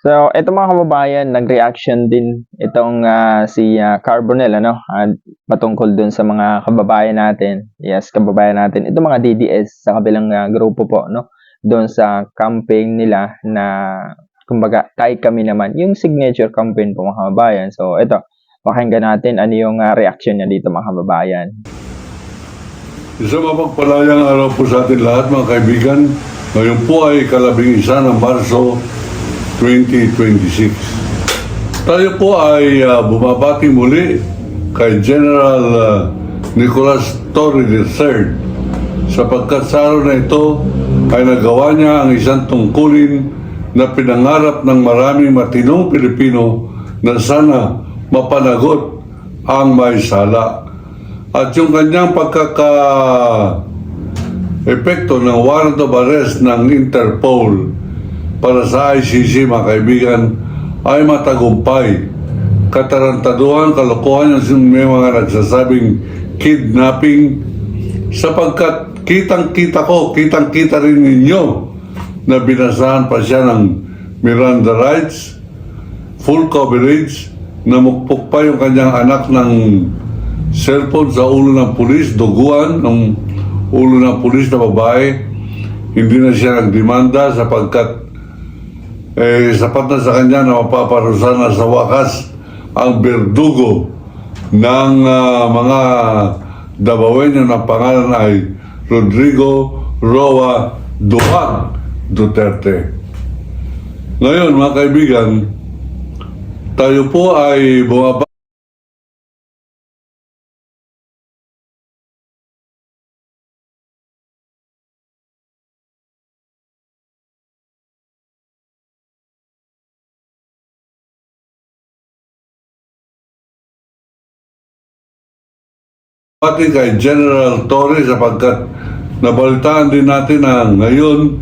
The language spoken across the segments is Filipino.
So, eto mga kababayan, nag-reaction din itong si Carbonell, patungkol dun sa mga kababayan natin. Yes, kababayan natin. Ito mga DDS sa kabilang grupo po, no? Doon sa campaign nila na, kumbaga, kahit kami naman, yung signature campaign po mga kababayan. So, ito, pakinggan natin ano yung reaction niya dito mga kababayan. Isang mapagpalayang araw po sa atin lahat mga kaibigan. Ngayon po ay ika-11 ng Marso 2026. Tayo po ay bumabati muli kay General Nicolas Torre III sapagkat sa araw na ito ay nagawa niya ang isang tungkulin na pinangarap ng maraming matinong Pilipino na sana mapanagot ang may sala. At yung kanyang epekto ng warrant of arrest ng Interpol para sa ICC, mga kaibigan, ay matagumpay. Katarantaduhan, kalokohan yung may mga nagsasabing kidnapping, sapagkat kitang-kita rin ninyo na binasahan pa siya ng Miranda rights, full coverage, namukpok pa yung kanyang anak ng cellphone sa ulo ng pulis, duguan ng ulo ng pulis na babae. Hindi na siya nagdemanda sapagkat sapat na sa kanya na mapaparusahan na sa wakas ang berdugo ng mga Davaoeño na pangalan ay Rodrigo Roa Duhang Duterte. Ngayon mga kaibigan, tayo po ay bumaba pati kay General Torre sapagkat nabalitaan din natin na ngayon,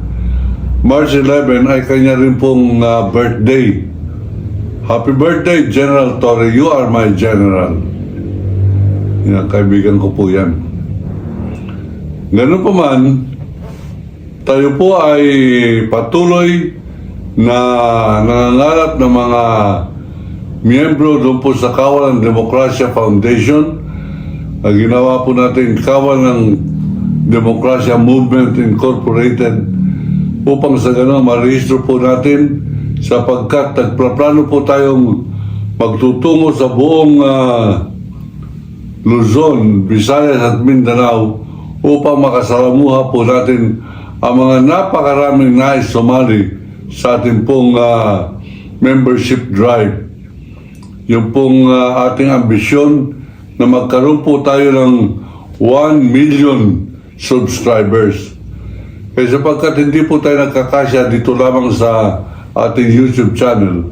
March 11 ay kanya rin pong birthday. Happy birthday, General Torre. You are my general. Yan, kaibigan ko po yan. Ganun pa man, tayo po ay patuloy na nangangarap ng mga miyembro doon po sa Kawalan Demokrasya Foundation. Ginawa po natin Kawal ng Demokrasya Movement Incorporated upang sa gano'n marehistro po natin sapagkat nagplaplano po tayong magtutungo sa buong Luzon, Visayas at Mindanao upang makasalamuha po natin ang mga napakaraming nais sumali sa ating pong membership drive. Yung pong ating ambisyon na magkaroon po tayo ng 1 million subscribers. Kaya sapagkat hindi po tayo nagkakasya dito lamang sa ating YouTube channel,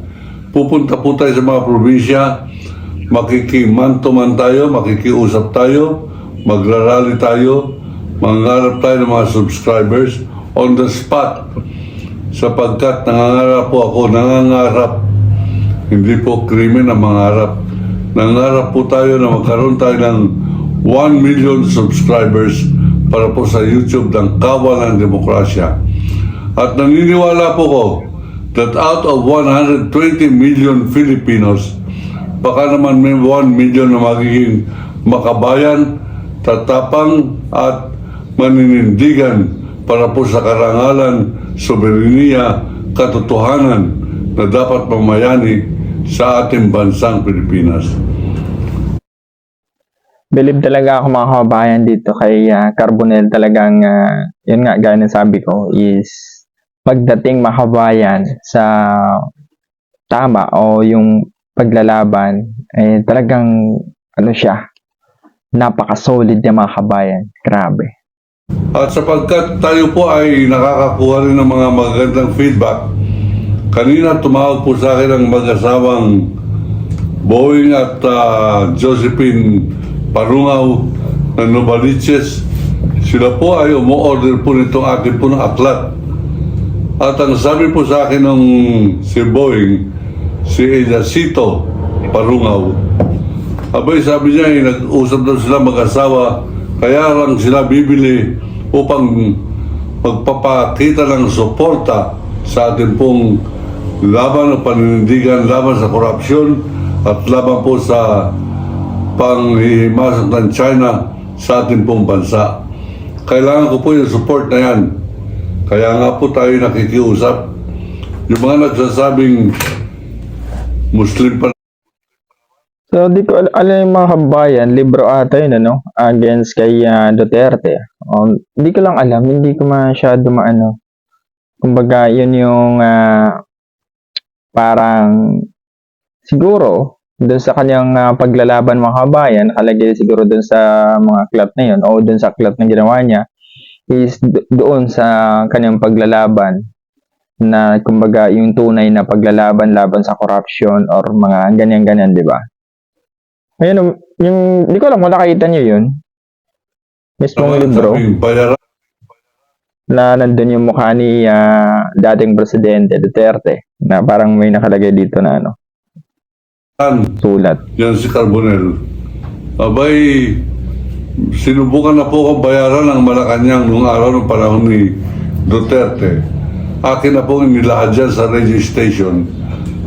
pupunta po tayo sa mga probinsya, makikiman-to-man tayo, makikiusap tayo, magrarally tayo, mangangarap tayo ng mga subscribers on the spot. Sapagkat nangangarap hindi po krimen ang mangarap. Nangarap po tayo na magkaroon tayo ng 1 million subscribers para po sa YouTube ng Kawalan ng Demokrasya. At naniniwala po ko that out of 120 million Filipinos, baka naman may 1 million na magiging makabayan, tatapang at maninindigan para po sa karangalan, soberenya, katotohanan na dapat mamayani sa ating bansang Pilipinas. Believe talaga ako mga kababayan dito kay Carbonell. Talagang, yun nga, gaya ng sabi ko, is pagdating mga kababayan sa tama o yung paglalaban, talagang, napaka-solid niya mga kababayan. Grabe. At sapagkat tayo po ay nakakakuha rin ng mga magagandang feedback, kanina tumawag po sa akin ang mag-asawang Boeing at Josephine Parungaw na Novaliches. Sila po ay umu-order po nitong akin po ng aklat. At ang sabi po sa akin ng si Boeing, si Eliasito Parungaw, abay sabi niya, nag-usap daw sila mag-asawa, kaya lang sila bibili upang magpapakita ng suporta sa atin pong laban o paninindigan laban sa korupsyon at laban po sa panghihimasok ng China sa ating pong bansa. Kailangan ko po yung support na yan. Kaya nga po tayo nakikiusap. Yung mga nagsasabing Muslim pa. So, di ko alam yung mga kabayan, libro ata yun, ano, against kay Duterte. Di ko lang alam, hindi ko masyado maano. Kumbaga, yun yung parang siguro doon sa kanyang paglalaban mga kabayan, nakalagay siguro doon sa mga club na yun o doon sa club na ginawa niya is doon sa kanyang paglalaban na kumbaga yung tunay na paglalaban laban sa corruption or mga ganyan-ganyan, di ba? Ayun, yung, di ko alam kung nakita niyo yun. Mismong libro Sabing bayaran. na nandun yung mukha ni dating presidente Duterte na parang may nakalagay dito na ano, sulat. Yan si Carbonell. Abay, sinubukan na po akong bayaran ng Malacanang nung araw ng panahon ni Duterte. Akin na pong inilahad dyan sa registration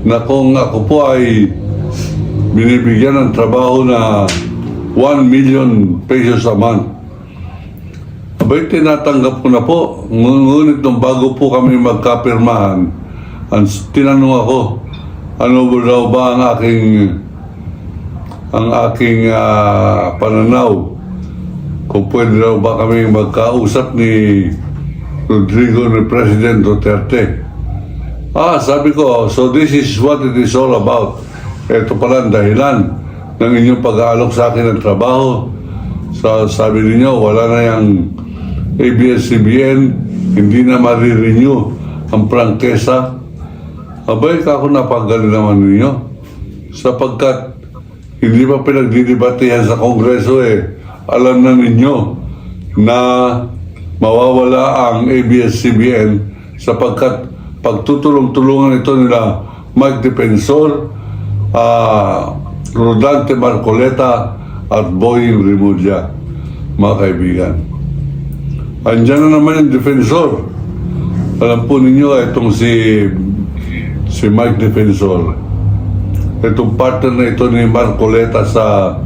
na kung ako po ay binibigyan ng trabaho na 1 million pesos a month. Abay, tinatanggap ko na po. Ngunit nung bago po kami magkapirmahan, tinanong ako, ano daw ba ang aking pananaw kung pwede daw ba kami magkausap ni Rodrigo ni President Duterte. Sabi ko, so this is what it is all about. Ito pala ang dahilan ng inyong pag-aalok sa akin ng trabaho. Sabi niyo wala na yung ABS-CBN, hindi na marirenew ang prangkesa. Abay, kako napagali naman ninyo. Sapagkat hindi pa pinagdidebatehan sa Kongreso alam na ninyo na mawawala ang ABS-CBN sapagkat pagtutulong-tulungan ito nila Mike Defensor, Rodante Marcoleta at Boying Remulla, mga kaibigan. Andiyan na naman yung Defensor. Alam po ninyo, itong si Mike Defensor. Itong partner na ito ni Marcoleta sa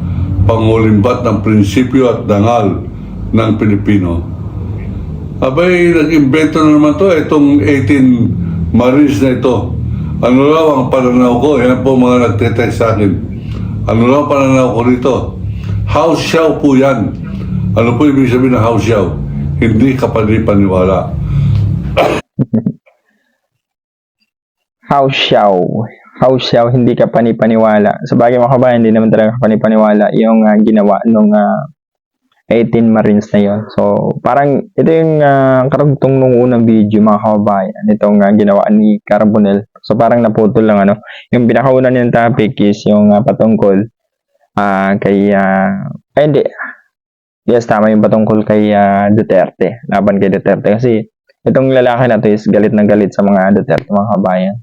pangulimbat ng prinsipyo at dangal ng Pilipino. Abay, nag-invento na naman to itong 18 Marines na ito. Ano raw ang pananaw ko? Yan po mga nagte-text sa akin. Ano raw ang pananaw ko rito? House show po yan. Ano po ibig sabihin ng house show? Hindi ka panipaniwala. House show, hindi ka panipaniwala. Sa bagay mga kabayan, hindi naman talaga panipaniwala yung ginawa nung 18 Marines na yon. So, parang ito yung karugtong nung unang video mga kabayan. Itong ginawa ni Carbonell. So, parang naputol lang ano. Yung pinakauna niyang topic is yung patungkol kay hindi. Yes, tama yung patungkol kay Duterte. Laban kay Duterte. Kasi itong lalaki na to is galit na galit sa mga Duterte mga kabayan.